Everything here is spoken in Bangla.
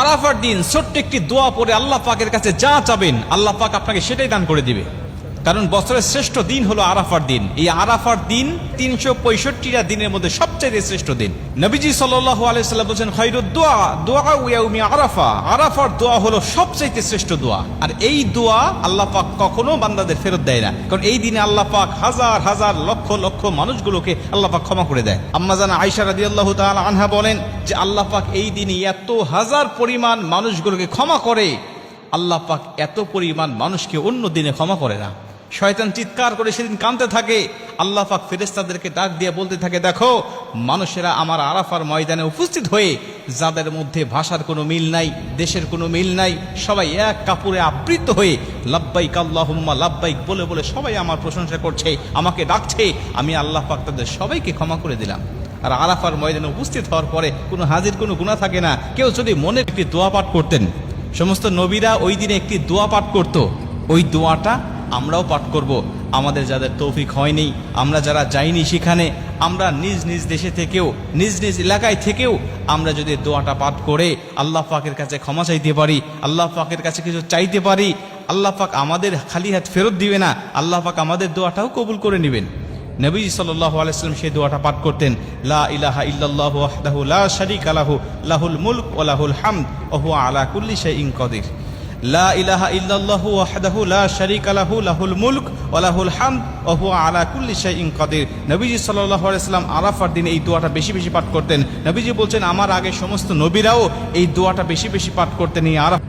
আরাফার দিন ছোট্ট একটি দোয়া পড়ে আল্লাহ পাকের কাছে যা চাবেন আল্লাহ পাক আপনাকে সেটাই দান করে দিবে। কারণ বছরের শ্রেষ্ঠ দিন হলো আরাফার দিন। এই আরাফার দিন ৩৬৫টা দিনের মধ্যে সবচেয়ে শ্রেষ্ঠ দিন। নবীজি সাল্লাল্লাহু আলাইহি সাল্লাম বলেছেন, খায়রুদ দুআ দুআউ ইয়াউমি আরাফা। আরাফার দোয়া হলো সবচেয়ে শ্রেষ্ঠ দোয়া। আর এই দোয়া আল্লাহ পাক কখনো বান্দাদের ফেরত দেয় না, কারণ এই দিনে আল্লাহ পাক হাজার হাজার লক্ষ লক্ষ মানুষগুলোকে আল্লাহ পাক ক্ষমা করে দেয়। আম্মা জান আয়েশা রাদিয়াল্লাহু তাআলা আনহা বলেন যে আল্লাহ পাক এই দিনে এত হাজার পরিমাণ মানুষগুলোকে ক্ষমা করে, আল্লাহ পাক এত পরিমাণ মানুষকে অন্য দিনে ক্ষমা করে না। শয়তান চিৎকার করে সেদিন কাঁদতে থাকে। আল্লাহ পাক ফেরেশতাদেরকে ডাক দিয়ে বলতে থাকে, দেখো মানুষেরা আমার আরাফার ময়দানে উপস্থিত হয়ে যাদের মধ্যে ভাষার কোনো মিল নাই, দেশের কোনো মিল নাই, সবাই এক কাপড়ে আবৃত হয়ে লাব্বাইক আল্লাহুম্মা লাব্বাইক বলে বলে সবাই আমার প্রশংসা করছে, আমাকে ডাকছে। আমি আল্লাহ পাক তাদের সবাইকে ক্ষমা করে দিলাম। আর আরাফার ময়দানে উপস্থিত হওয়ার পরে কোনো হাজির কোনো গুনাহ থাকে না। কেউ যদি মনে একটি দোয়া পাঠ করতেন, সমস্ত নবীরা ওই দিনে একটি দোয়া পাঠ করত, ওই দোয়াটা আমরাও পাঠ করব। আমাদের যাদের তৌফিক হয়নি, আমরা যারা যাইনি সেখানে, আমরা নিজ নিজ দেশে থেকেও নিজ নিজ এলাকায় থেকেও আমরা যদি দোয়াটা পাঠ করে আল্লাহ পাকের কাছে ক্ষমা চাইতে পারি, আল্লাহ পাকের কাছে কিছু চাইতে পারি, আল্লাহ পাক আমাদের খালি হাত ফেরত দিবে না, আল্লাহ পাক আমাদের দোয়াটাও কবুল করে নেবেন। নবী সাল্লাল্লাহু আলাইহি ওয়াসাল্লাম সেই দোয়াটা পাঠ করতেন, লা ইলাহা ইল্লাল্লাহু ওয়াহদাহু লা শারীকা লাহু লাহুল মুলক ওয়া লাহুল হামদ ওয়া হুয়া আলা কুল্লি শাইইন কাদির। লা ইলাহা ইল্লাল্লাহু ওয়াহদাহু লা শারীকা লাহু লাহুল মুলক ওয়া লাহুল হামদ ওয়া হুয়া আলা কুল্লি শাইইন কাদির। নবীজি সাল্লাল্লাহু আলাইহি ওয়াসাল্লাম আরাফার দিনে এই দোয়াটা বেশি বেশি পাঠ করতেন। নবীজি বলছেন, আমার আগে সমস্ত নবীরাও এই দোয়াটা বেশি বেশি পাঠ করতেন। এই আরাফা